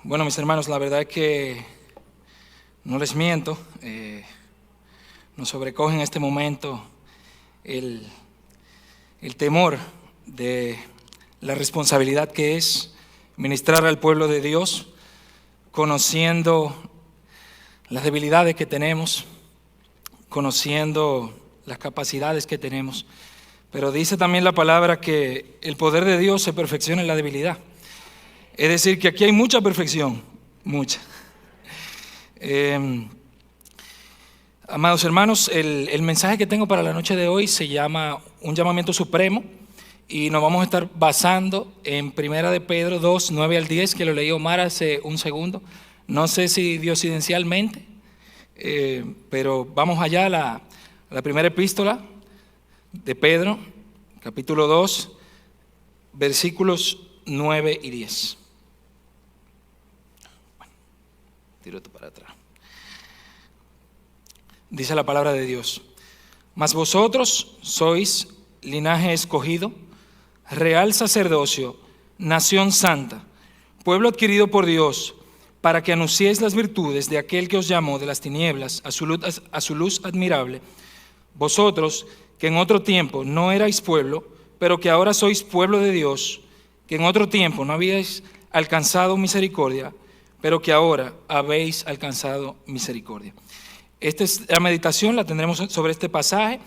Bueno, mis hermanos, la verdad es que no les miento, nos sobrecoge en este momento el temor de la responsabilidad que es ministrar al pueblo de Dios, conociendo las debilidades que tenemos, conociendo las capacidades que tenemos. Pero dice también la palabra que el poder de Dios se perfecciona en la debilidad. Es decir, que aquí hay mucha perfección, mucha. Amados hermanos, el mensaje que tengo para la noche de hoy se llama un llamamiento supremo y nos vamos a estar basando en 1 de Pedro 2, 9 al 10, que lo leí Omar hace un segundo. No sé si diosidencialmente, pero vamos allá a la primera epístola de Pedro, capítulo 2, versículos 9 y 10. Tírate para atrás. Dice la palabra de Dios: mas vosotros sois linaje escogido, real sacerdocio, nación santa, pueblo adquirido por Dios, para que anunciéis las virtudes de aquel que os llamó de las tinieblas a su luz admirable. Vosotros, que en otro tiempo no erais pueblo, pero que ahora sois pueblo de Dios, que en otro tiempo no habíais alcanzado misericordia, pero que ahora habéis alcanzado misericordia. Esta es la meditación, la tendremos sobre este pasaje,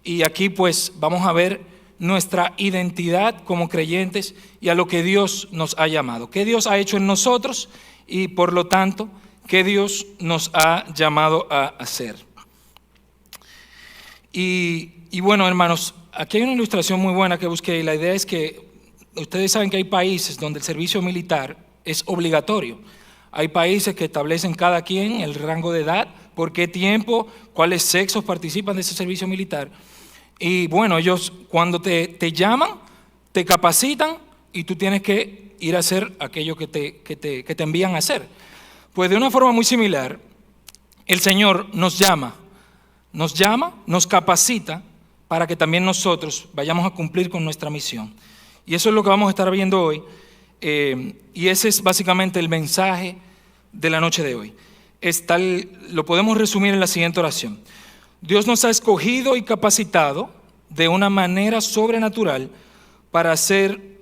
y aquí pues vamos a ver nuestra identidad como creyentes y a lo que Dios nos ha llamado, qué Dios ha hecho en nosotros y por lo tanto qué Dios nos ha llamado a hacer. Y bueno, hermanos, aquí hay una ilustración muy buena que busqué, y la idea es que ustedes saben que hay países donde el servicio militar es obligatorio. Hay países que establecen cada quien el rango de edad, por qué tiempo, cuáles sexos participan de ese servicio militar. Y bueno, ellos cuando te llaman, te capacitan y tú tienes que ir a hacer aquello que te envían a hacer. Pues de una forma muy similar, el Señor nos llama, nos capacita para que también nosotros vayamos a cumplir con nuestra misión. Y eso es lo que vamos a estar viendo hoy. Y ese es básicamente el mensaje de la noche de hoy. Lo podemos resumir en la siguiente oración: Dios nos ha escogido y capacitado de una manera sobrenatural para hacer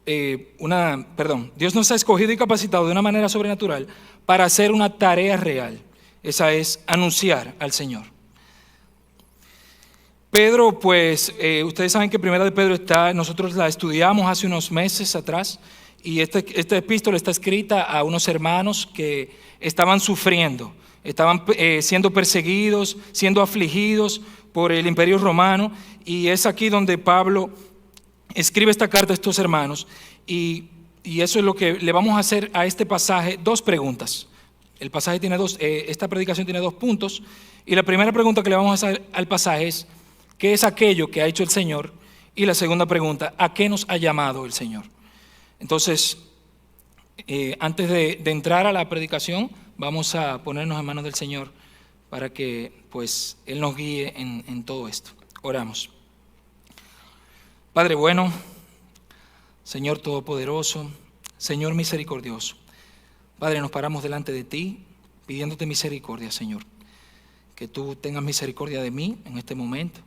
Dios nos ha escogido y capacitado de una manera sobrenatural para hacer una tarea real. Esa es anunciar al Señor. Pedro, pues ustedes saben que 1 de Pedro nosotros la estudiamos hace unos meses atrás. Y esta epístola está escrita a unos hermanos que estaban sufriendo, estaban siendo perseguidos, siendo afligidos por el Imperio Romano. Y es aquí donde Pablo escribe esta carta a estos hermanos. Y eso es lo que le vamos a hacer a este pasaje, dos preguntas. El pasaje tiene esta predicación tiene 2 puntos. Y la primera pregunta que le vamos a hacer al pasaje es: ¿qué es aquello que ha hecho el Señor? Y la segunda pregunta: ¿a qué nos ha llamado el Señor? Entonces, antes de entrar a la predicación, vamos a ponernos en manos del Señor para que pues Él nos guíe en todo esto. Oramos. Padre bueno, Señor todopoderoso, Señor misericordioso, Padre, nos paramos delante de ti pidiéndote misericordia, Señor. Que tú tengas misericordia de mí en este momento,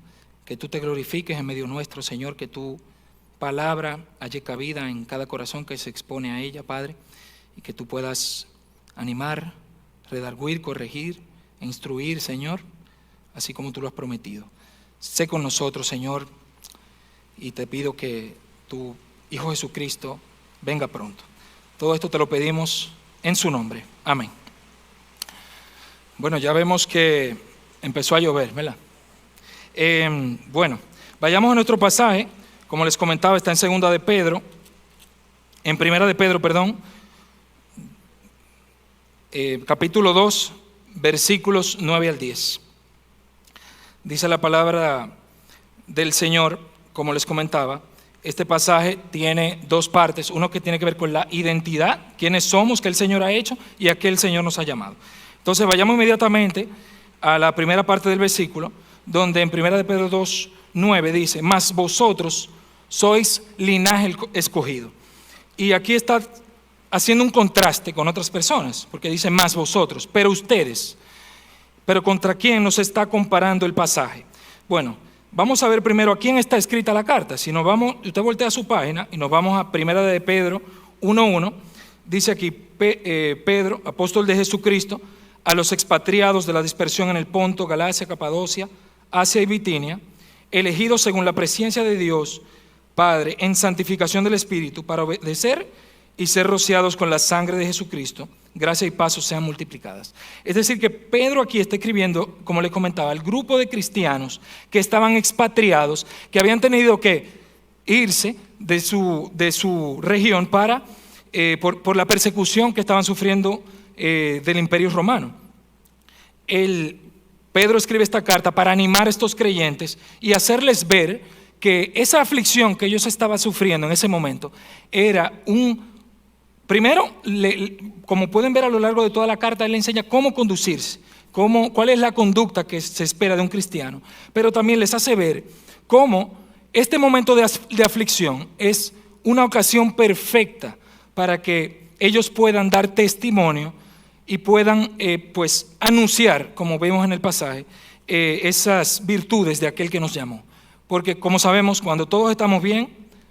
que tú te glorifiques en medio nuestro, Señor, que tu palabra halle cabida en cada corazón que se expone a ella, Padre, y que tú puedas animar, redarguir, corregir, instruir, Señor, así como tú lo has prometido. Sé con nosotros, Señor, y te pido que tu Hijo Jesucristo venga pronto. Todo esto te lo pedimos en su nombre. Amén. Bueno, ya vemos que empezó a llover, ¿verdad? Bueno, vayamos a nuestro pasaje. Como les comentaba, está en 1 de Pedro, capítulo 2, versículos 9 al 10. Dice la palabra del Señor, como les comentaba, este pasaje tiene 2 partes, uno que tiene que ver con la identidad, quiénes somos, qué el Señor ha hecho y a qué el Señor nos ha llamado. Entonces vayamos inmediatamente a la primera parte del versículo, donde en 1 de Pedro 2, 9 dice: mas vosotros sois linaje escogido. Y aquí está haciendo un contraste con otras personas, porque dice más vosotros, pero ustedes. Pero ¿contra quién nos está comparando el pasaje? Bueno, vamos a ver primero a quién está escrita la carta. Si nos vamos, usted voltea a su página y nos vamos a Primera de Pedro 1:1, dice aquí, Pedro, apóstol de Jesucristo, a los expatriados de la dispersión en el Ponto, Galacia, Capadocia, Asia y Bitinia, elegidos según la presencia de Dios Padre en santificación del Espíritu, para obedecer y ser rociados con la sangre de Jesucristo, gracia y paz sean multiplicadas. Es decir, que Pedro aquí está escribiendo, como les comentaba, al grupo de cristianos que estaban expatriados, que habían tenido que irse de su región por la persecución que estaban sufriendo del Imperio Romano. Pedro escribe esta carta para animar a estos creyentes y hacerles ver que esa aflicción que ellos estaban sufriendo en ese momento era primero, como pueden ver a lo largo de toda la carta, él le enseña cómo conducirse, cuál es la conducta que se espera de un cristiano, pero también les hace ver cómo este momento de aflicción es una ocasión perfecta para que ellos puedan dar testimonio y puedan pues anunciar, como vemos en el pasaje, esas virtudes de aquel que nos llamó. Porque como sabemos, cuando todos estamos bien,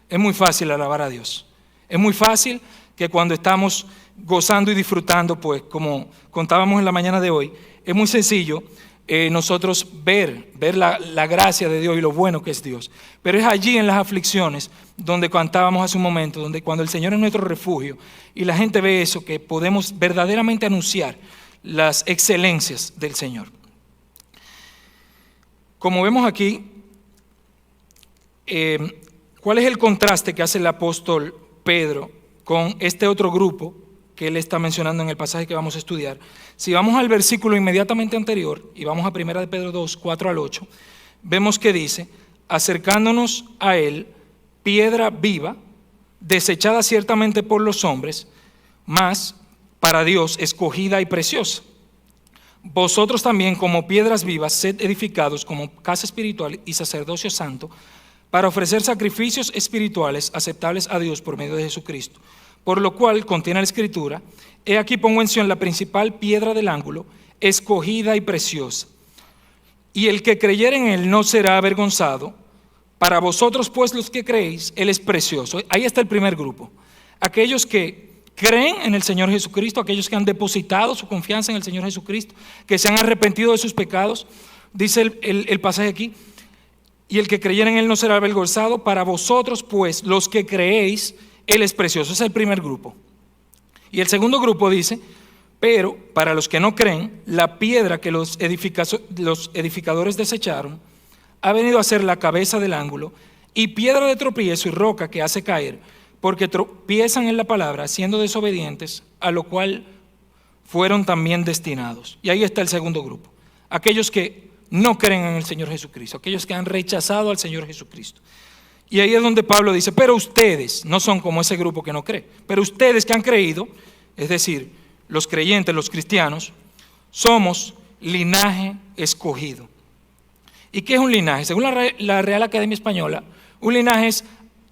es muy fácil alabar a Dios. Es muy fácil que cuando estamos gozando y disfrutando, pues como contábamos en la mañana de hoy, es muy sencillo nosotros ver la gracia de Dios y lo bueno que es Dios. Pero es allí en las aflicciones donde cantábamos hace un momento, donde cuando el Señor es nuestro refugio y la gente ve eso, que podemos verdaderamente anunciar las excelencias del Señor. Como vemos aquí, ¿cuál es el contraste que hace el apóstol Pedro con este otro grupo que él está mencionando en el pasaje que vamos a estudiar? Si vamos al versículo inmediatamente anterior y vamos a 1 de Pedro 2, 4 al 8, vemos que dice, acercándonos a él, piedra viva, desechada ciertamente por los hombres, mas para Dios escogida y preciosa. Vosotros también como piedras vivas sed edificados como casa espiritual y sacerdocio santo, para ofrecer sacrificios espirituales aceptables a Dios por medio de Jesucristo. Por lo cual contiene la Escritura, he aquí pongo en Sión la principal piedra del ángulo, escogida y preciosa. Y el que creyere en él no será avergonzado. Para vosotros pues los que creéis, él es precioso. Ahí está el primer grupo. Aquellos que creen en el Señor Jesucristo, aquellos que han depositado su confianza en el Señor Jesucristo, que se han arrepentido de sus pecados. Dice el pasaje aquí, y el que creyere en él no será avergonzado. Para vosotros pues los que creéis, él es precioso. Ese es el primer grupo. Y el segundo grupo dice, pero para los que no creen, la piedra que los edificadores desecharon ha venido a ser la cabeza del ángulo y piedra de tropiezo y roca que hace caer, porque tropiezan en la palabra, siendo desobedientes, a lo cual fueron también destinados. Y ahí está el segundo grupo, aquellos que no creen en el Señor Jesucristo, aquellos que han rechazado al Señor Jesucristo. Y ahí es donde Pablo dice, pero ustedes no son como ese grupo que no cree, pero ustedes que han creído, es decir, los creyentes, los cristianos, somos linaje escogido. ¿Y qué es un linaje? Según la Real Academia Española, un linaje es,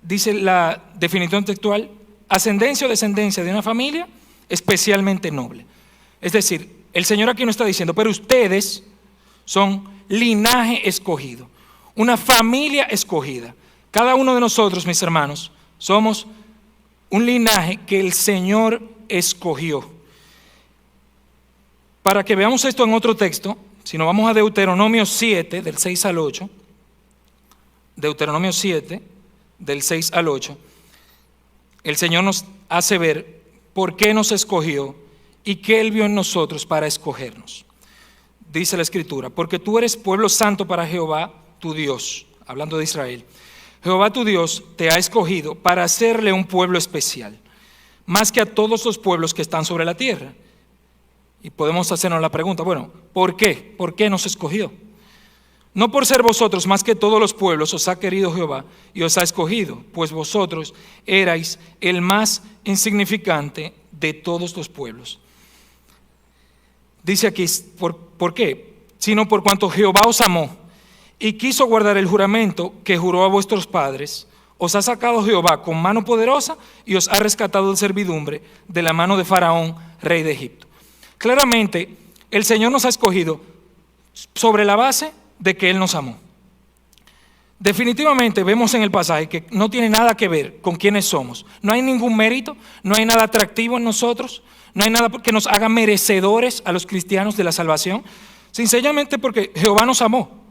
dice la definición textual, ascendencia o descendencia de una familia especialmente noble. Es decir, el Señor aquí no está diciendo, pero ustedes son linaje escogido, una familia escogida. Cada uno de nosotros, mis hermanos, somos un linaje que el Señor escogió. Para que veamos esto en otro texto, si nos vamos a Deuteronomio 7, del 6 al 8, Deuteronomio 7, del 6 al 8, el Señor nos hace ver por qué nos escogió y qué Él vio en nosotros para escogernos. Dice la Escritura, porque tú eres pueblo santo para Jehová tu Dios, hablando de Israel. Jehová tu Dios te ha escogido para hacerle un pueblo especial, más que a todos los pueblos que están sobre la tierra. Y podemos hacernos la pregunta, bueno, ¿por qué? ¿Por qué nos escogió? No por ser vosotros más que todos los pueblos os ha querido Jehová y os ha escogido, pues vosotros erais el más insignificante de todos los pueblos. Dice aquí, ¿por qué? Sino por cuanto Jehová os amó y quiso guardar el juramento que juró a vuestros padres, Os ha sacado Jehová con mano poderosa y os ha rescatado de servidumbre de la mano de Faraón, rey de Egipto. Claramente, el Señor nos ha escogido sobre la base de que Él nos amó. Definitivamente vemos en el pasaje que no tiene nada que ver con quiénes somos. No hay ningún mérito, no hay nada atractivo en nosotros, no hay nada que nos haga merecedores a los cristianos de la salvación, sencillamente porque Jehová nos amó.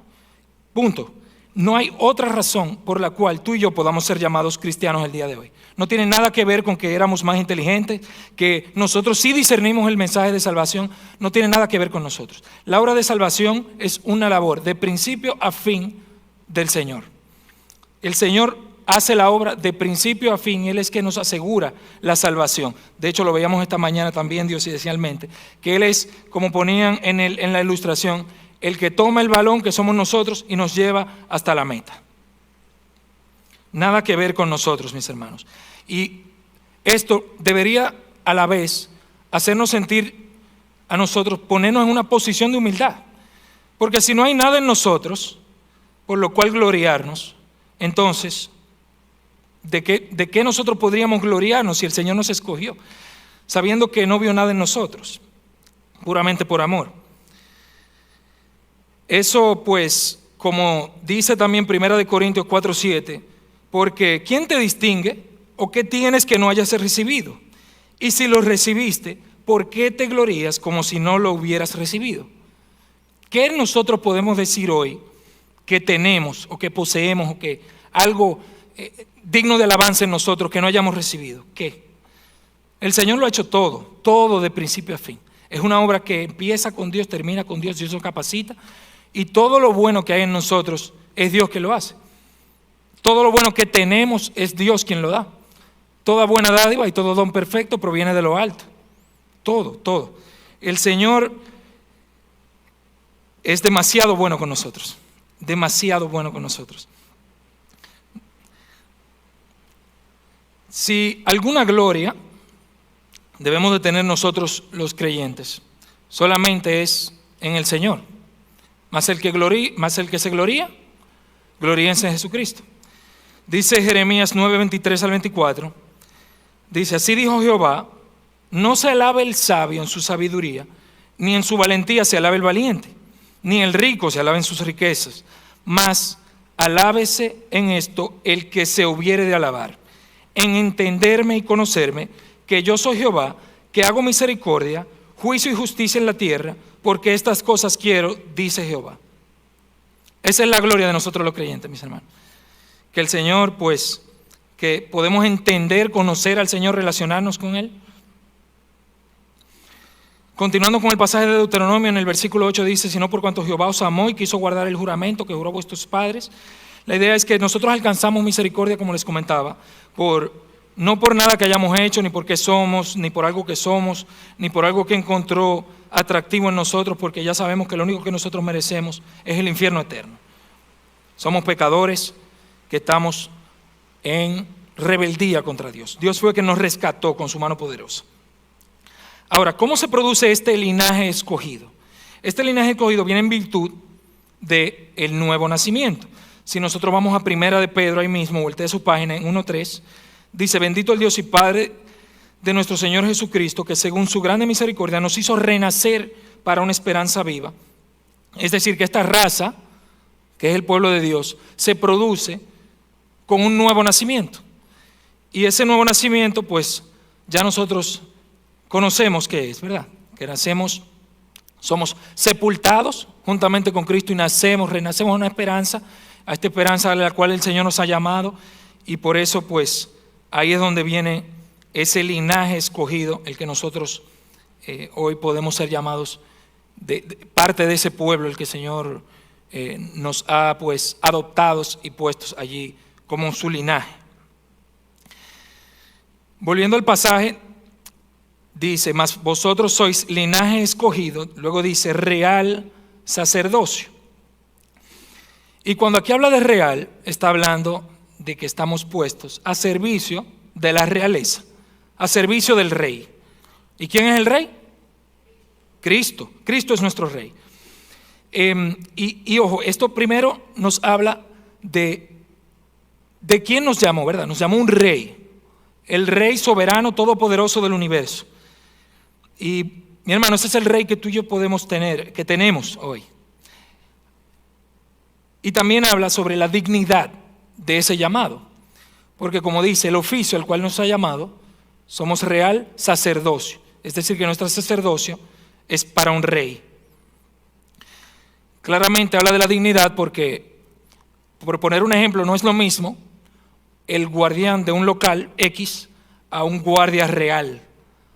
Punto. No hay otra razón por la cual tú y yo podamos ser llamados cristianos el día de hoy. No tiene nada que ver con que éramos más inteligentes, que nosotros sí discernimos el mensaje de salvación. No tiene nada que ver con nosotros. La obra de salvación es una labor de principio a fin del Señor. El Señor hace la obra de principio a fin. Él es que nos asegura la salvación. De hecho, lo veíamos esta mañana también diosidencialmente, que Él es, como ponían en la ilustración, el que toma el balón que somos nosotros y nos lleva hasta la meta. Nada que ver con nosotros, mis hermanos. Y esto debería a la vez hacernos sentir a nosotros, ponernos en una posición de humildad. Porque si no hay nada en nosotros por lo cual gloriarnos, entonces, ¿de qué nosotros podríamos gloriarnos si el Señor nos escogió? Sabiendo que no vio nada en nosotros, puramente por amor. Eso pues, como dice también 1 Corintios 4:7, porque ¿quién te distingue o qué tienes que no hayas recibido? Y si lo recibiste, ¿por qué te glorías como si no lo hubieras recibido? ¿Qué nosotros podemos decir hoy que tenemos o que poseemos o que algo digno de alabanza en nosotros que no hayamos recibido? ¿Qué? El Señor lo ha hecho todo de principio a fin. Es una obra que empieza con Dios, termina con Dios, Dios nos capacita. Y todo lo bueno que hay en nosotros es Dios que lo hace. Todo lo bueno que tenemos es Dios quien lo da. Toda buena dádiva y todo don perfecto proviene de lo alto. Todo. El Señor es demasiado bueno con nosotros. Demasiado bueno con nosotros. Si alguna gloria debemos de tener nosotros los creyentes, solamente es en el Señor. Más el que se gloría, gloríense en Jesucristo. Dice Jeremías 9:23 al 24, dice, así dijo Jehová, no se alabe el sabio en su sabiduría, ni en su valentía se alabe el valiente, ni el rico se alabe en sus riquezas, mas alábese en esto el que se hubiere de alabar, en entenderme y conocerme, que yo soy Jehová, que hago misericordia, juicio y justicia en la tierra, porque estas cosas quiero, dice Jehová. Esa es la gloria de nosotros los creyentes, mis hermanos. Que el Señor, pues, que podemos entender, conocer al Señor, relacionarnos con Él. Continuando con el pasaje de Deuteronomio, en el versículo 8 dice, sino por cuanto Jehová os amó y quiso guardar el juramento que juró a vuestros padres. La idea es que nosotros alcanzamos misericordia, como les comentaba, no por nada que hayamos hecho, ni porque somos, ni por algo que somos, ni por algo que encontró atractivo en nosotros, porque ya sabemos que lo único que nosotros merecemos es el infierno eterno. Somos pecadores que estamos en rebeldía contra Dios. Dios fue quien nos rescató con su mano poderosa. Ahora, ¿cómo se produce este linaje escogido? Este linaje escogido viene en virtud del nuevo nacimiento. Si nosotros vamos a 1 de Pedro, ahí mismo, voltea su página en 1:3, dice, bendito el Dios y Padre de nuestro Señor Jesucristo, que según su grande misericordia nos hizo renacer para una esperanza viva. Es decir, que esta raza, que es el pueblo de Dios, se produce con un nuevo nacimiento. Y ese nuevo nacimiento, pues, ya nosotros conocemos qué es, ¿verdad? Que somos sepultados juntamente con Cristo y renacemos a una esperanza, a esta esperanza a la cual el Señor nos ha llamado, y por eso, pues, ahí es donde viene ese linaje escogido, el que nosotros hoy podemos ser llamados de parte de ese pueblo, el que el Señor nos ha, pues, adoptados y puestos allí como su linaje. Volviendo al pasaje, dice, mas vosotros sois linaje escogido, luego dice real sacerdocio. Y cuando aquí habla de real, está hablando de que estamos puestos a servicio de la realeza, a servicio del rey. ¿Y quién es el rey? Cristo. Cristo es nuestro rey. Y ojo, esto primero nos habla de ¿De quién nos llamó, verdad? Nos llamó un rey, el rey soberano, todopoderoso del universo. Y mi hermano, ese es el rey que tú y yo podemos tener, que tenemos hoy. Y también habla sobre la dignidad de ese llamado. Porque como dice, el oficio al cual nos ha llamado, somos real sacerdocio. Es decir, que nuestro sacerdocio es para un rey. Claramente habla de la dignidad porque, por poner un ejemplo, no es lo mismo el guardián de un local X a un guardia real.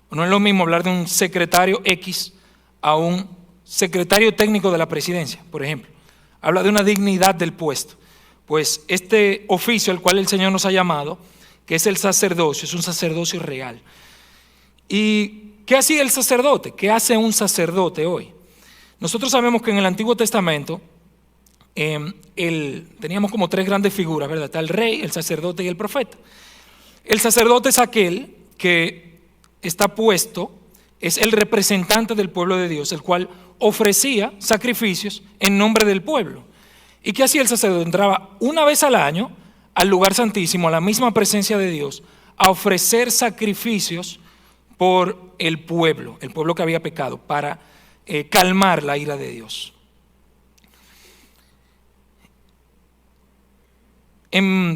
No es lo mismo hablar de un secretario X a un secretario técnico de la presidencia, por ejemplo. Habla de una dignidad del puesto. Pues este oficio al cual el Señor nos ha llamado, que es el sacerdocio, es un sacerdocio real. ¿Y qué hacía el sacerdote? ¿Qué hace un sacerdote hoy? Nosotros sabemos que en el Antiguo Testamento teníamos como tres grandes figuras, ¿verdad? Está el rey, el sacerdote y el profeta. El sacerdote es aquel que está puesto, es el representante del pueblo de Dios, el cual ofrecía sacrificios en nombre del pueblo. ¿Y qué hacía el sacerdote? Entraba una vez al año al lugar santísimo, a la misma presencia de Dios, a ofrecer sacrificios por el pueblo que había pecado, para calmar la ira de Dios.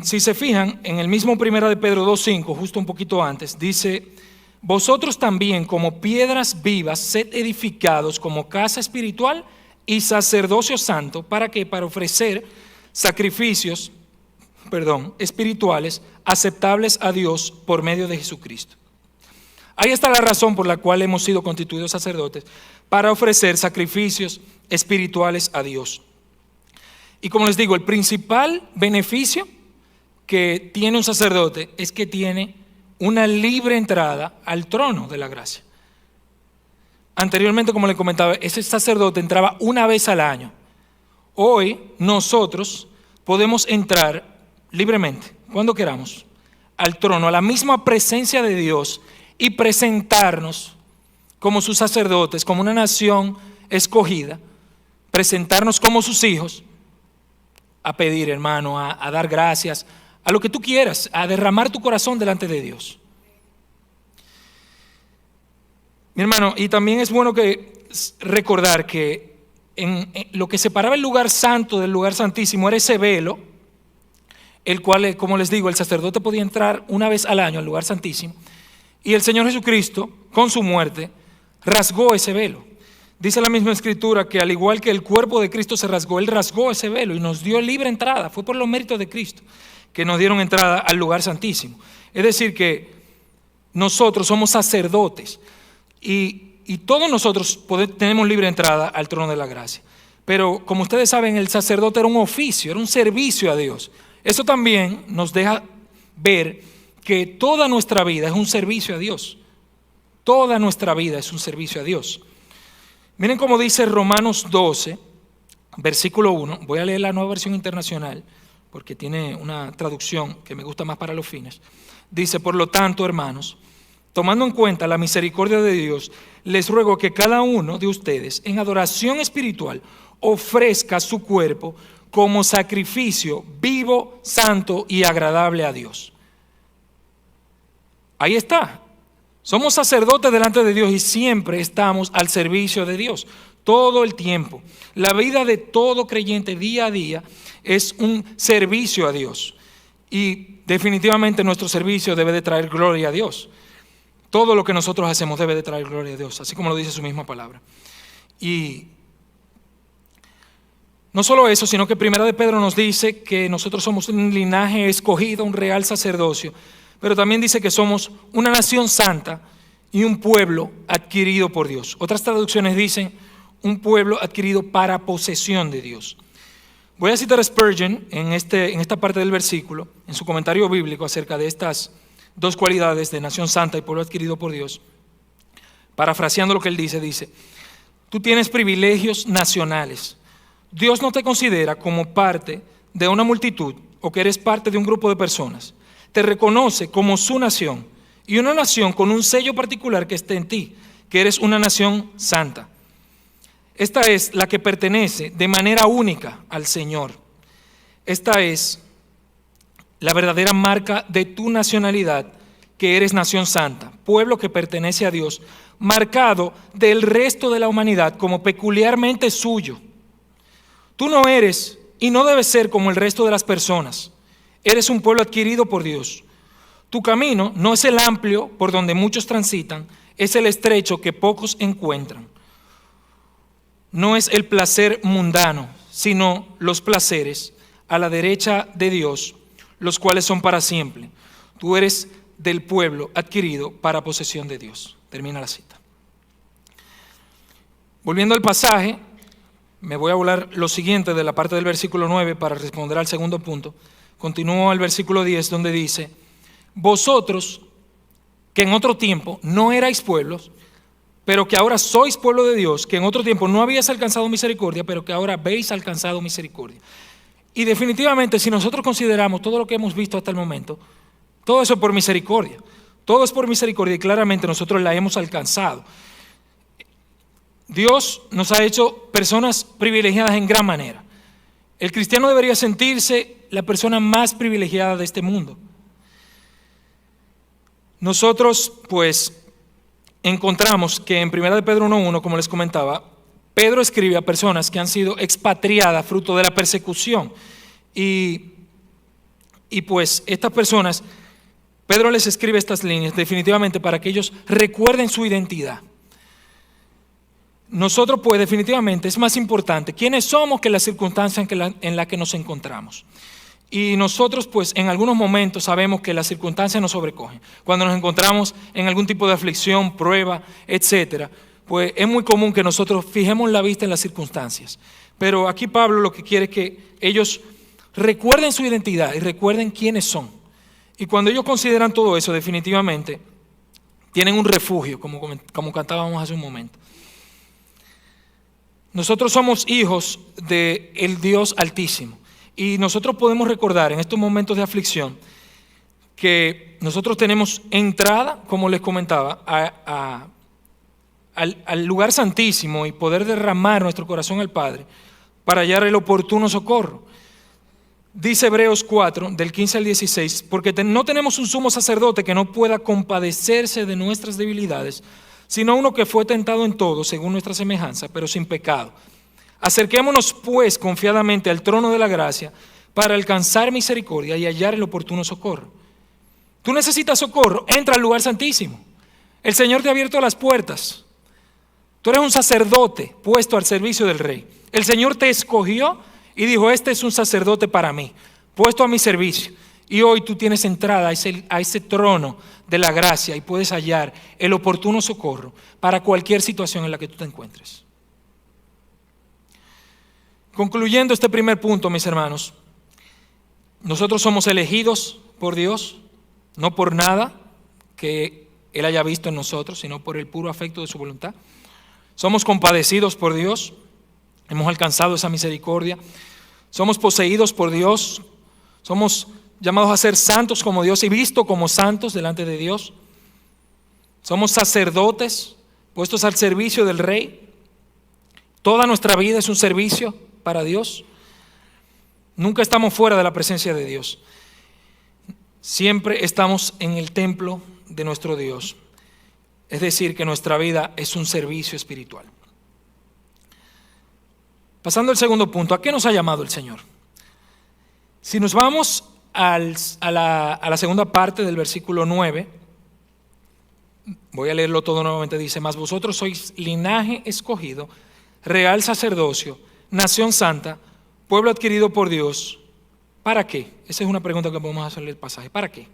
Si se fijan, en el mismo 1 de Pedro 2:5, justo un poquito antes, dice: vosotros también como piedras vivas sed edificados como casa espiritual y sacerdocio santo, ¿para qué? Para ofrecer sacrificios, espirituales aceptables a Dios por medio de Jesucristo. Ahí está la razón por la cual hemos sido constituidos sacerdotes, para ofrecer sacrificios espirituales a Dios. Y como les digo, el principal beneficio que tiene un sacerdote es que tiene una libre entrada al trono de la gracia. Anteriormente, como les comentaba, ese sacerdote entraba una vez al año. Hoy nosotros podemos entrar libremente, cuando queramos, al trono, a la misma presencia de Dios, y presentarnos como sus sacerdotes, como una nación escogida, presentarnos como sus hijos, a pedir, hermano, a dar gracias, a lo que tú quieras, a derramar tu corazón delante de Dios. Mi hermano, y también es bueno recordar que en lo que separaba el lugar santo del lugar santísimo era ese velo, el cual, como les digo, el sacerdote podía entrar una vez al año al lugar santísimo, y el Señor Jesucristo, con su muerte, rasgó ese velo. Dice la misma Escritura que al igual que el cuerpo de Cristo se rasgó, Él rasgó ese velo y nos dio libre entrada. Fue por los méritos de Cristo que nos dieron entrada al lugar santísimo. Es decir, que nosotros somos sacerdotes y todos nosotros tenemos libre entrada al trono de la gracia. Pero como ustedes saben, el sacerdote era un oficio, era un servicio a Dios. Eso también nos deja ver que toda nuestra vida es un servicio a Dios. Toda nuestra vida es un servicio a Dios. Miren cómo dice Romanos 12, versículo 1. Voy a leer la Nueva Versión Internacional porque tiene una traducción que me gusta más para los fines. Dice: por lo tanto, hermanos, tomando en cuenta la misericordia de Dios, les ruego que cada uno de ustedes en adoración espiritual ofrezca su cuerpo como sacrificio vivo, santo y agradable a Dios. Ahí está. Somos sacerdotes delante de Dios y siempre estamos al servicio de Dios, todo el tiempo. La vida de todo creyente día a día es un servicio a Dios. Y definitivamente nuestro servicio debe de traer gloria a Dios. Todo lo que nosotros hacemos debe de traer gloria a Dios, así como lo dice su misma palabra. Y no solo eso, sino que 1 de Pedro nos dice que nosotros somos un linaje escogido, un real sacerdocio, pero también dice que somos una nación santa y un pueblo adquirido por Dios. Otras traducciones dicen un pueblo adquirido para posesión de Dios. Voy a citar a Spurgeon en esta parte del versículo, en su comentario bíblico acerca de estas dos cualidades de nación santa y pueblo adquirido por Dios. Parafraseando lo que él dice: tú tienes privilegios nacionales. Dios no te considera como parte de una multitud o que eres parte de un grupo de personas. Te reconoce como su nación y una nación con un sello particular que esté en ti, que eres una nación santa. Esta es la que pertenece de manera única al Señor. Esta es la verdadera marca de tu nacionalidad, que eres nación santa, pueblo que pertenece a Dios, marcado del resto de la humanidad como peculiarmente suyo. Tú no eres y no debes ser como el resto de las personas. Eres un pueblo adquirido por Dios. Tu camino no es el amplio por donde muchos transitan, es el estrecho que pocos encuentran. No es el placer mundano, sino los placeres a la derecha de Dios, los cuales son para siempre. Tú eres del pueblo adquirido para posesión de Dios. Termina la cita. Volviendo al pasaje, me voy a volar lo siguiente de la parte del versículo 9 para responder al segundo punto. Continúo al versículo 10 donde dice: vosotros que en otro tiempo no erais pueblos, pero que ahora sois pueblo de Dios, que en otro tiempo no habíais alcanzado misericordia, pero que ahora habéis alcanzado misericordia. Y definitivamente, si nosotros consideramos todo lo que hemos visto hasta el momento, todo eso es por misericordia. Todo es por misericordia y claramente nosotros la hemos alcanzado. Dios nos ha hecho personas privilegiadas en gran manera. El cristiano debería sentirse la persona más privilegiada de este mundo. Nosotros, pues, encontramos que en 1 Pedro 1:1, como les comentaba, Pedro escribe a personas que han sido expatriadas fruto de la persecución. Y pues estas personas, Pedro les escribe estas líneas definitivamente para que ellos recuerden su identidad. Nosotros, pues, definitivamente es más importante quiénes somos que las circunstancias en las que nos encontramos. Y nosotros, pues, en algunos momentos sabemos que las circunstancias nos sobrecogen. Cuando nos encontramos en algún tipo de aflicción, prueba, etcétera, pues es muy común que nosotros fijemos la vista en las circunstancias. Pero aquí Pablo lo que quiere es que ellos recuerden su identidad y recuerden quiénes son. Y cuando ellos consideran todo eso, definitivamente tienen un refugio, como cantábamos hace un momento. Nosotros somos hijos del Dios Altísimo. Y nosotros podemos recordar en estos momentos de aflicción que nosotros tenemos entrada, como les comentaba, al lugar santísimo y poder derramar nuestro corazón al Padre para hallar el oportuno socorro. Dice Hebreos 4, del 15 al 16, porque no tenemos un sumo sacerdote que no pueda compadecerse de nuestras debilidades, sino uno que fue tentado en todo, según nuestra semejanza, pero sin pecado. Acerquémonos pues confiadamente al trono de la gracia para alcanzar misericordia y hallar el oportuno socorro. Tú necesitas socorro, entra al lugar santísimo. El Señor te ha abierto las puertas. Tú eres un sacerdote puesto al servicio del Rey. El Señor te escogió y dijo: este es un sacerdote para mí, puesto a mi servicio. Y hoy tú tienes entrada a ese trono de la gracia y puedes hallar el oportuno socorro para cualquier situación en la que tú te encuentres. Concluyendo este primer punto, mis hermanos, nosotros somos elegidos por Dios, no por nada que Él haya visto en nosotros, sino por el puro afecto de su voluntad. Somos compadecidos por Dios, hemos alcanzado esa misericordia. Somos poseídos por Dios, somos llamados a ser santos como Dios y vistos como santos delante de Dios. Somos sacerdotes puestos al servicio del Rey. Toda nuestra vida es un servicio para Dios. Nunca estamos fuera de la presencia de Dios. Siempre estamos en el templo de nuestro Dios. Es decir, que nuestra vida es un servicio espiritual. Pasando al segundo punto, ¿a qué nos ha llamado el Señor? Si nos vamos a la segunda parte del versículo 9, voy a leerlo todo nuevamente, dice: mas vosotros sois linaje escogido, real sacerdocio, nación santa, pueblo adquirido por Dios. ¿Para qué? Esa es una pregunta que podemos hacerle al pasaje. ¿Para qué?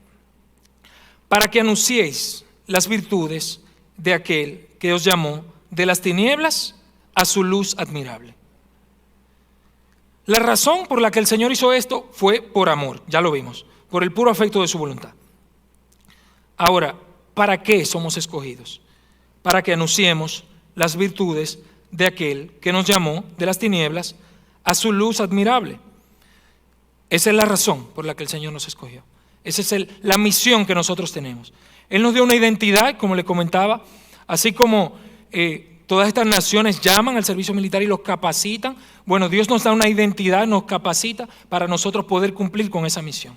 Para que anunciéis las virtudes de aquel que os llamó de las tinieblas a su luz admirable. La razón por la que el Señor hizo esto fue por amor, ya lo vimos, por el puro afecto de su voluntad. Ahora, ¿para qué somos escogidos? Para que anunciemos las virtudes de aquel que nos llamó de las tinieblas a su luz admirable. Esa es la razón por la que el Señor nos escogió. Esa es la misión que nosotros tenemos. Él nos dio una identidad, como le comentaba, así como todas estas naciones llaman al servicio militar y los capacitan. Bueno, Dios nos da una identidad, nos capacita para nosotros poder cumplir con esa misión.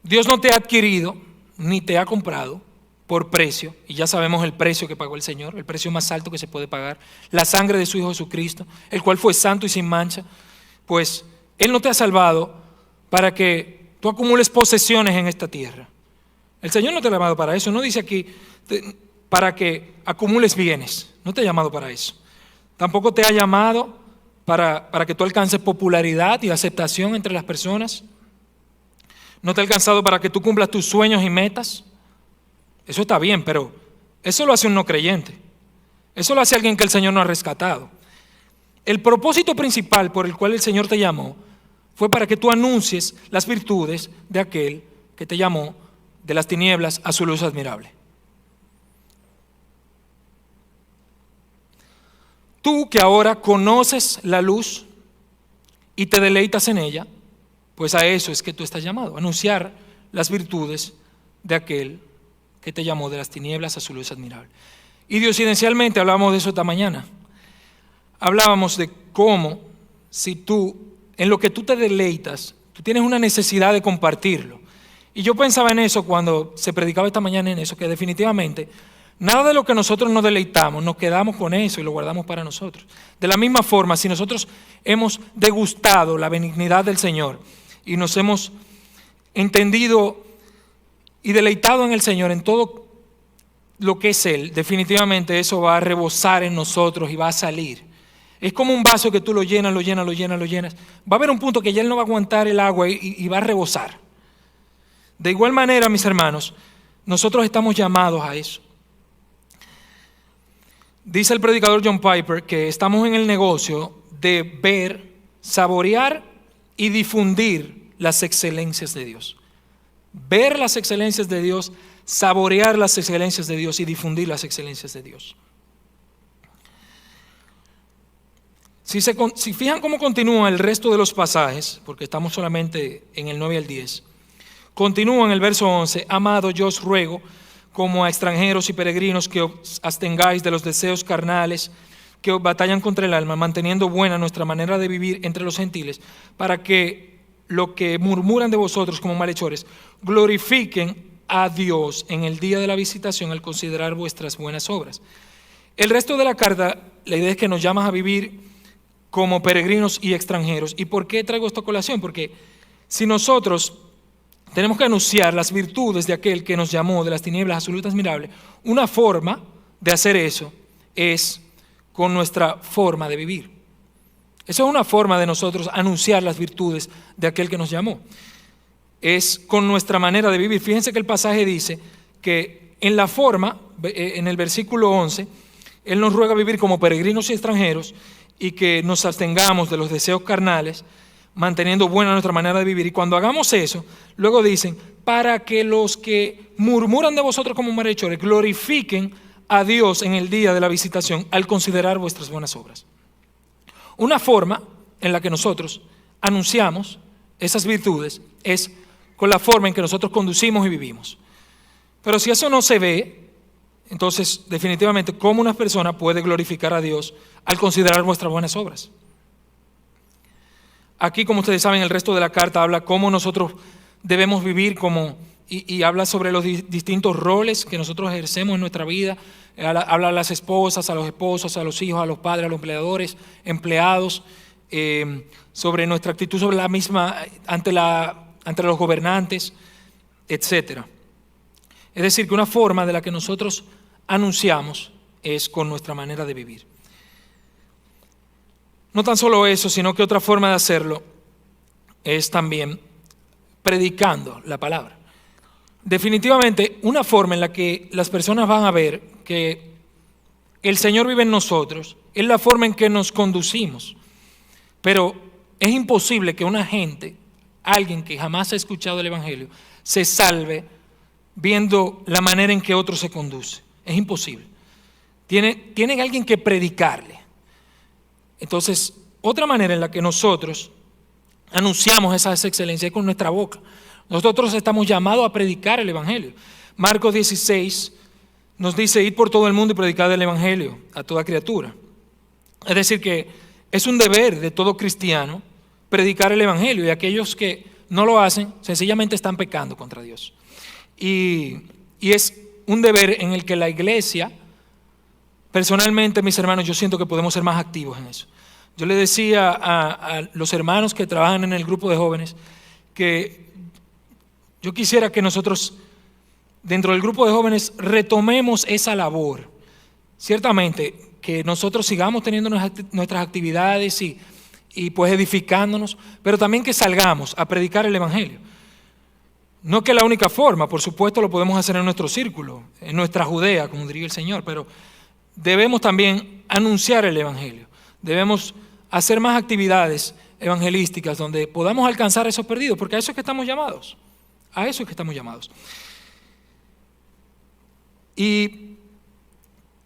Dios no te ha adquirido ni te ha comprado por precio, y ya sabemos el precio que pagó el Señor, el precio más alto que se puede pagar, la sangre de su Hijo Jesucristo, el cual fue santo y sin mancha. Pues Él no te ha salvado para que tú acumules posesiones en esta tierra. El Señor no te ha llamado para eso. No dice aquí para que acumules bienes. No te ha llamado para eso. Tampoco te ha llamado para que tú alcances popularidad y aceptación entre las personas. No te ha alcanzado para que tú cumplas tus sueños y metas. Eso está bien, pero eso lo hace un no creyente. Eso lo hace alguien que el Señor no ha rescatado. El propósito principal por el cual el Señor te llamó fue para que tú anuncies las virtudes de aquel que te llamó de las tinieblas a su luz admirable. Tú que ahora conoces la luz y te deleitas en ella, pues a eso es que tú estás llamado, a anunciar las virtudes de aquel que te llamó de las tinieblas a su luz admirable. Y diosidencialmente hablábamos de eso esta mañana. Hablábamos de cómo si tú, en lo que tú te deleitas, tú tienes una necesidad de compartirlo. Y yo pensaba en eso cuando se predicaba esta mañana en eso, que definitivamente nada de lo que nosotros nos deleitamos, nos quedamos con eso y lo guardamos para nosotros. De la misma forma, si nosotros hemos degustado la benignidad del Señor y nos hemos entendido y deleitado en el Señor, en todo lo que es Él, definitivamente eso va a rebosar en nosotros y va a salir. Es como un vaso que tú lo llenas. Va a haber un punto que ya Él no va a aguantar el agua y va a rebosar. De igual manera, mis hermanos, nosotros estamos llamados a eso. Dice el predicador John Piper que estamos en el negocio de ver, saborear y difundir las excelencias de Dios. Ver las excelencias de Dios, saborear las excelencias de Dios y difundir las excelencias de Dios. Si fijan cómo continúa el resto de los pasajes, porque estamos solamente en el 9 al 10, continúa en el verso 11: Amado, yo os ruego, como a extranjeros y peregrinos, que os abstengáis de los deseos carnales que os batallan contra el alma, manteniendo buena nuestra manera de vivir entre los gentiles, para que lo que murmuran de vosotros como malhechores glorifiquen a Dios en el día de la visitación al considerar vuestras buenas obras. El resto de la carta, la idea es que nos llamas a vivir como peregrinos y extranjeros. ¿Y por qué traigo esta colación? Porque si nosotros tenemos que anunciar las virtudes de aquel que nos llamó de las tinieblas a su luz admirable, una forma de hacer eso es con nuestra forma de vivir. Eso es una forma de nosotros anunciar las virtudes de aquel que nos llamó. Es con nuestra manera de vivir. Fíjense que el pasaje dice que en la forma, en el versículo 11, Él nos ruega vivir como peregrinos y extranjeros y que nos abstengamos de los deseos carnales, manteniendo buena nuestra manera de vivir. Y cuando hagamos eso, luego dicen, para que los que murmuran de vosotros como malhechores glorifiquen a Dios en el día de la visitación al considerar vuestras buenas obras. Una forma en la que nosotros anunciamos esas virtudes es con la forma en que nosotros conducimos y vivimos. Pero si eso no se ve, entonces definitivamente ¿cómo una persona puede glorificar a Dios al considerar vuestras buenas obras? Aquí, como ustedes saben, el resto de la carta habla cómo nosotros debemos vivir y habla sobre los distintos roles que nosotros ejercemos en nuestra vida. Habla a las esposas, a los esposos, a los hijos, a los padres, a los empleadores, empleados, sobre nuestra actitud sobre la misma ante los gobernantes, etc. Es decir, que una forma de la que nosotros anunciamos es con nuestra manera de vivir. No tan solo eso, sino que otra forma de hacerlo es también predicando la palabra. Definitivamente, una forma en la que las personas van a ver que el Señor vive en nosotros es la forma en que nos conducimos. Pero es imposible que una gente, alguien que jamás ha escuchado el Evangelio, se salve viendo la manera en que otro se conduce. Es imposible. Tienen alguien que predicarle. Entonces, otra manera en la que nosotros anunciamos esas excelencias es con nuestra boca. Nosotros estamos llamados a predicar el Evangelio. Marcos 16 nos dice: ir por todo el mundo y predicar el Evangelio a toda criatura. Es decir, que es un deber de todo cristiano predicar el Evangelio, y aquellos que no lo hacen, sencillamente están pecando contra Dios. Y es un deber en el que la iglesia, personalmente, mis hermanos, yo siento que podemos ser más activos en eso. Yo le decía a los hermanos que trabajan en el grupo de jóvenes que yo quisiera que nosotros, dentro del grupo de jóvenes, retomemos esa labor. Ciertamente, que nosotros sigamos teniendo nuestras actividades y pues edificándonos, pero también que salgamos a predicar el Evangelio. No que la única forma, por supuesto lo podemos hacer en nuestro círculo, en nuestra Judea, como diría el Señor, pero debemos también anunciar el Evangelio. Debemos hacer más actividades evangelísticas donde podamos alcanzar a esos perdidos, porque a eso es que estamos llamados. A eso es que estamos llamados. Y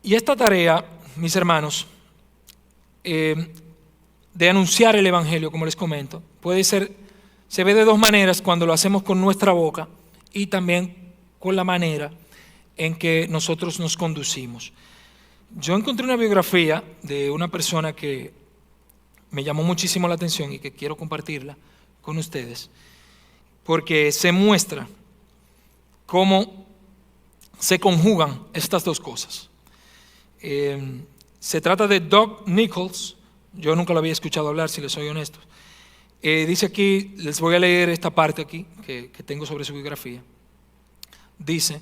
esta tarea, mis hermanos, de anunciar el Evangelio, como les comento, se ve de dos maneras cuando lo hacemos con nuestra boca y también con la manera en que nosotros nos conducimos. Yo encontré una biografía de una persona que me llamó muchísimo la atención y que quiero compartirla con ustedes, porque se muestra cómo se conjugan estas dos cosas. Se trata de Doug Nichols. Yo nunca lo había escuchado hablar, si les soy honesto. Dice aquí, les voy a leer esta parte aquí que tengo sobre su biografía. Dice,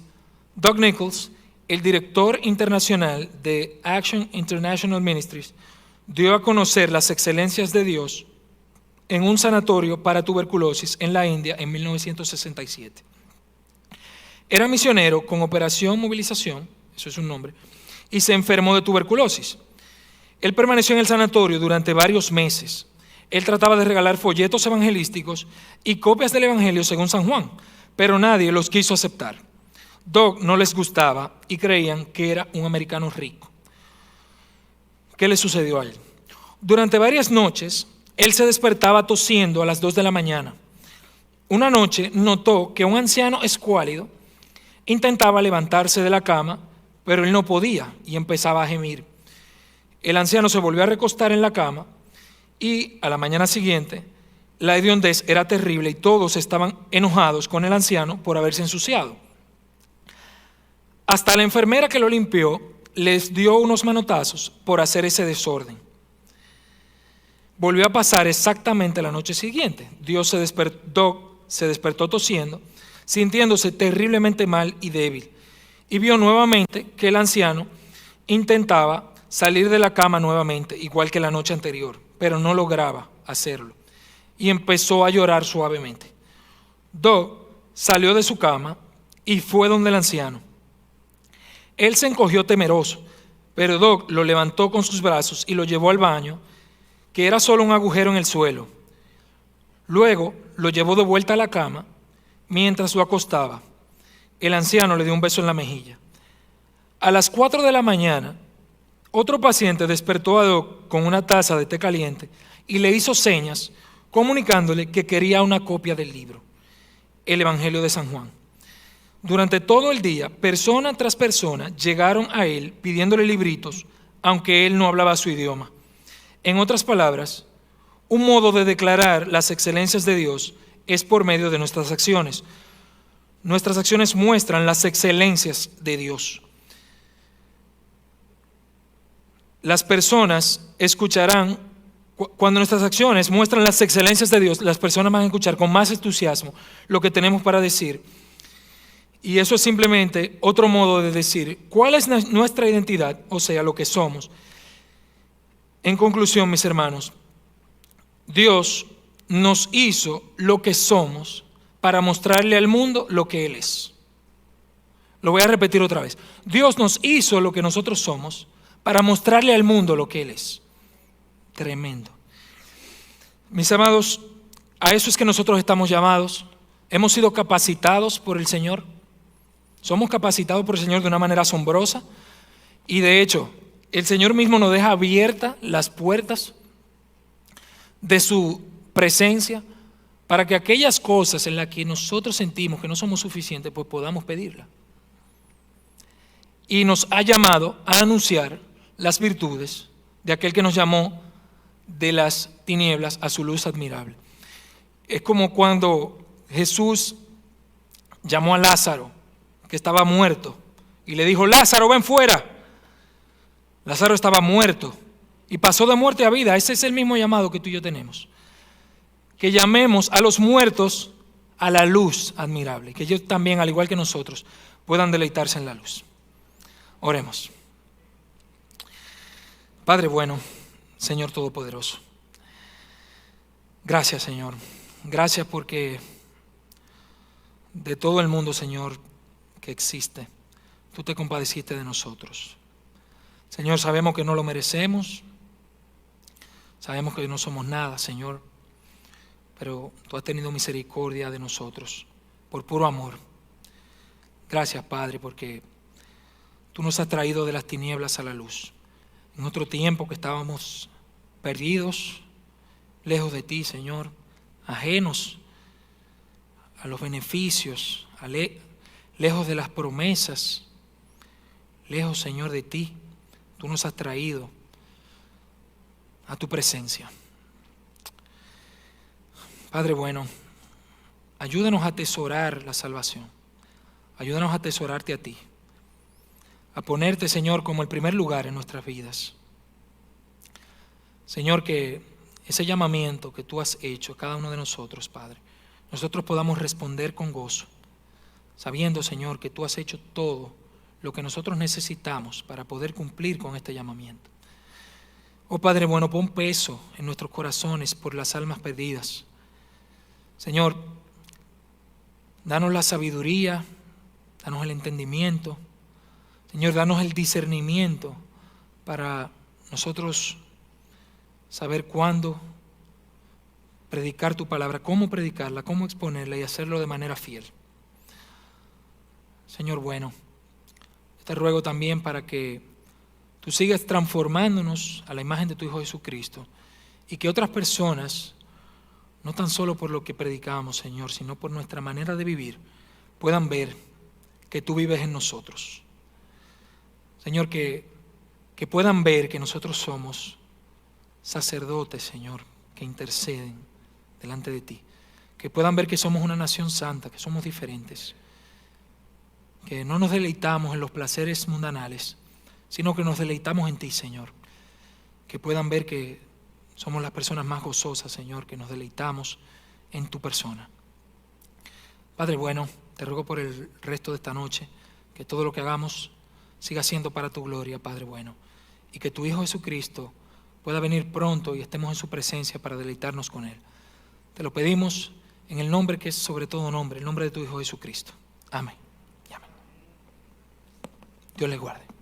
Doug Nichols, el director internacional de Action International Ministries, dio a conocer las excelencias de Dios en un sanatorio para tuberculosis en la India en 1967. Era misionero con Operación Movilización, eso es su nombre, y se enfermó de tuberculosis. Él permaneció en el sanatorio durante varios meses. Él trataba de regalar folletos evangelísticos y copias del Evangelio según San Juan, pero nadie los quiso aceptar. Doug no les gustaba y creían que era un americano rico. ¿Qué le sucedió a él? Durante varias noches, él se despertaba tosiendo a las 2 de la mañana. Una noche notó que un anciano escuálido intentaba levantarse de la cama, pero él no podía y empezaba a gemir. El anciano se volvió a recostar en la cama y a la mañana siguiente la hediondez era terrible y todos estaban enojados con el anciano por haberse ensuciado. Hasta la enfermera que lo limpió les dio unos manotazos por hacer ese desorden. Volvió a pasar exactamente la noche siguiente. Doug se despertó tosiendo, sintiéndose terriblemente mal y débil, y vio nuevamente que el anciano intentaba salir de la cama nuevamente, igual que la noche anterior, pero no lograba hacerlo, y empezó a llorar suavemente. Doug salió de su cama y fue donde el anciano. Él se encogió temeroso, pero Doug lo levantó con sus brazos y lo llevó al baño, que era solo un agujero en el suelo. Luego lo llevó de vuelta a la cama mientras lo acostaba. El anciano le dio un beso en la mejilla. A las 4 de la mañana, otro paciente despertó a Doug con una taza de té caliente y le hizo señas comunicándole que quería una copia del libro, el Evangelio de San Juan. Durante todo el día, persona tras persona llegaron a él pidiéndole libritos, aunque él no hablaba su idioma. En otras palabras, un modo de declarar las excelencias de Dios es por medio de nuestras acciones. Nuestras acciones muestran las excelencias de Dios. Las personas escucharán, cuando nuestras acciones muestran las excelencias de Dios, las personas van a escuchar con más entusiasmo lo que tenemos para decir. Y eso es simplemente otro modo de decir cuál es nuestra identidad, o sea, lo que somos. En conclusión, mis hermanos, Dios nos hizo lo que somos para mostrarle al mundo lo que Él es. Lo voy a repetir otra vez. Dios nos hizo lo que nosotros somos para mostrarle al mundo lo que Él es. Tremendo. Mis amados, a eso es que nosotros estamos llamados. Hemos sido capacitados por el Señor. Somos capacitados por el Señor de una manera asombrosa. Y de hecho, el Señor mismo nos deja abiertas las puertas de su presencia para que aquellas cosas en las que nosotros sentimos que no somos suficientes, pues podamos pedirla. Y nos ha llamado a anunciar las virtudes de aquel que nos llamó de las tinieblas a su luz admirable. Es como cuando Jesús llamó a Lázaro, que estaba muerto, y le dijo: Lázaro, ven fuera. Lázaro estaba muerto y pasó de muerte a vida. Ese es el mismo llamado que tú y yo tenemos. Que llamemos a los muertos a la luz admirable, que ellos también, al igual que nosotros, puedan deleitarse en la luz. Oremos. Padre bueno, Señor Todopoderoso, gracias, Señor. Gracias porque de todo el mundo, Señor, que existe, tú te compadeciste de nosotros. Señor, sabemos que no lo merecemos, sabemos que no somos nada, Señor, pero tú has tenido misericordia de nosotros por puro amor. Gracias, Padre, porque tú nos has traído de las tinieblas a la luz. En otro tiempo que estábamos perdidos, lejos de ti, Señor, ajenos a los beneficios, lejos de las promesas, lejos, Señor, de ti, tú nos has traído a tu presencia. Padre bueno, ayúdanos a atesorar la salvación, ayúdanos a atesorarte a ti, a ponerte, Señor, como el primer lugar en nuestras vidas. Señor, que ese llamamiento que tú has hecho a cada uno de nosotros, Padre, nosotros podamos responder con gozo, sabiendo, Señor, que tú has hecho todo lo que nosotros necesitamos para poder cumplir con este llamamiento. Oh Padre bueno, pon peso en nuestros corazones por las almas perdidas. Señor, danos la sabiduría, danos el entendimiento. Señor, danos el discernimiento para nosotros saber cuándo predicar tu palabra, cómo predicarla, cómo exponerla y hacerlo de manera fiel. Señor bueno, te ruego también para que tú sigas transformándonos a la imagen de tu Hijo Jesucristo y que otras personas, no tan solo por lo que predicamos, Señor, sino por nuestra manera de vivir, puedan ver que tú vives en nosotros. Señor, que puedan ver que nosotros somos sacerdotes, Señor, que interceden delante de ti. Que puedan ver que somos una nación santa, que somos diferentes. Que no nos deleitamos en los placeres mundanales, sino que nos deleitamos en ti, Señor. Que puedan ver que somos las personas más gozosas, Señor, que nos deleitamos en tu persona. Padre bueno, te ruego por el resto de esta noche, que todo lo que hagamos siga siendo para tu gloria, Padre bueno, y que tu Hijo Jesucristo pueda venir pronto y estemos en su presencia para deleitarnos con Él. Te lo pedimos en el nombre que es sobre todo nombre, el nombre de tu Hijo Jesucristo. Amén. Amén. Dios les guarde.